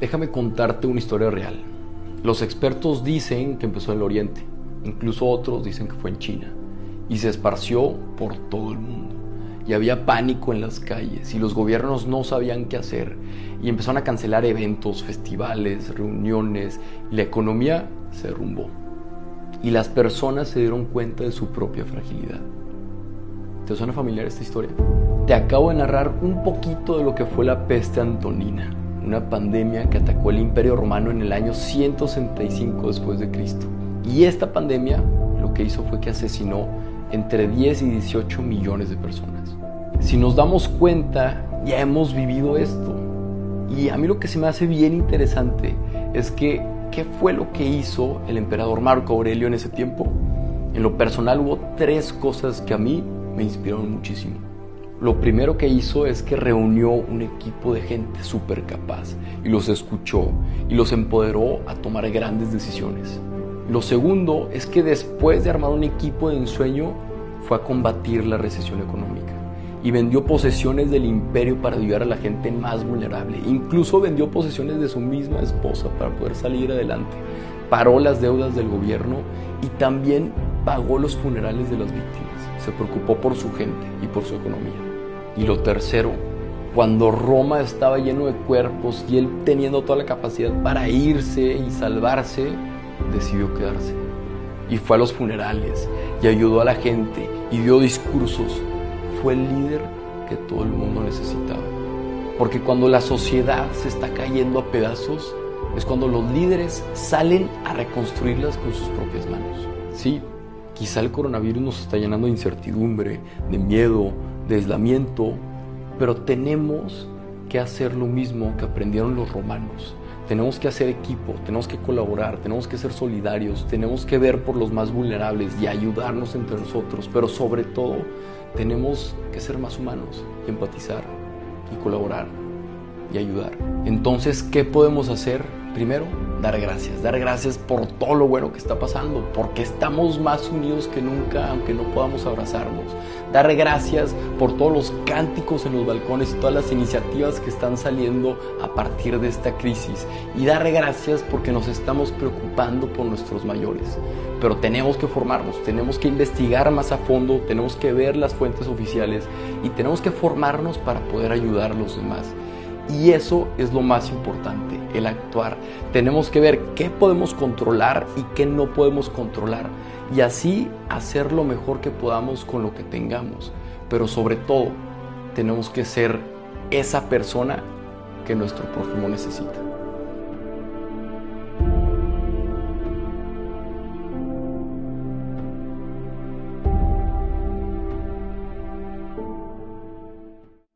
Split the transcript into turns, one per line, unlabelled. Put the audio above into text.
Déjame contarte una historia real. Los expertos dicen que empezó en el Oriente, incluso otros dicen que fue en China, y se esparció por todo el mundo. Y había pánico en las calles, y los gobiernos no sabían qué hacer, y empezaron a cancelar eventos, festivales, reuniones, y la economía se derrumbó. Y las personas se dieron cuenta de su propia fragilidad. ¿Te suena familiar esta historia? Te acabo de narrar un poquito de lo que fue la peste antonina, una pandemia que atacó el Imperio Romano en el año 165 después de Cristo. Y esta pandemia lo que hizo fue que asesinó entre 10 y 18 millones de personas. Si nos damos cuenta, ya hemos vivido esto. Y a mí lo que se me hace bien interesante es que, ¿qué fue lo que hizo el emperador Marco Aurelio en ese tiempo? En lo personal hubo 3 cosas que a mí me inspiraron muchísimo. Lo primero que hizo es que reunió un equipo de gente súper capaz y los escuchó y los empoderó a tomar grandes decisiones. Lo segundo es que después de armar un equipo de ensueño fue a combatir la recesión económica y vendió posesiones del imperio para ayudar a la gente más vulnerable. Incluso vendió posesiones de su misma esposa para poder salir adelante. Paró las deudas del gobierno y también pagó los funerales de las víctimas. Se preocupó por su gente y por su economía. Y lo tercero, cuando Roma estaba lleno de cuerpos y él teniendo toda la capacidad para irse y salvarse, decidió quedarse. Y fue a los funerales y ayudó a la gente y dio discursos. Fue el líder que todo el mundo necesitaba. Porque cuando la sociedad se está cayendo a pedazos, es cuando los líderes salen a reconstruirlas con sus propias manos. Sí, quizá el coronavirus nos está llenando de incertidumbre, de miedo, de aislamiento, pero tenemos que hacer lo mismo que aprendieron los romanos. Tenemos que hacer equipo, tenemos que colaborar, tenemos que ser solidarios, tenemos que ver por los más vulnerables y ayudarnos entre nosotros, pero sobre todo tenemos que ser más humanos y empatizar y colaborar y ayudar. Entonces, ¿qué podemos hacer? Primero, dar gracias por todo lo bueno que está pasando, porque estamos más unidos que nunca, aunque no podamos abrazarnos. Dar gracias por todos los cánticos en los balcones y todas las iniciativas que están saliendo a partir de esta crisis. Y dar gracias porque nos estamos preocupando por nuestros mayores. Pero tenemos que formarnos, tenemos que investigar más a fondo, tenemos que ver las fuentes oficiales y tenemos que formarnos para poder ayudar a los demás. Y eso es lo más importante, el actuar. Tenemos que ver qué podemos controlar y qué no podemos controlar. Y así hacer lo mejor que podamos con lo que tengamos. Pero sobre todo, tenemos que ser esa persona que nuestro prójimo necesita.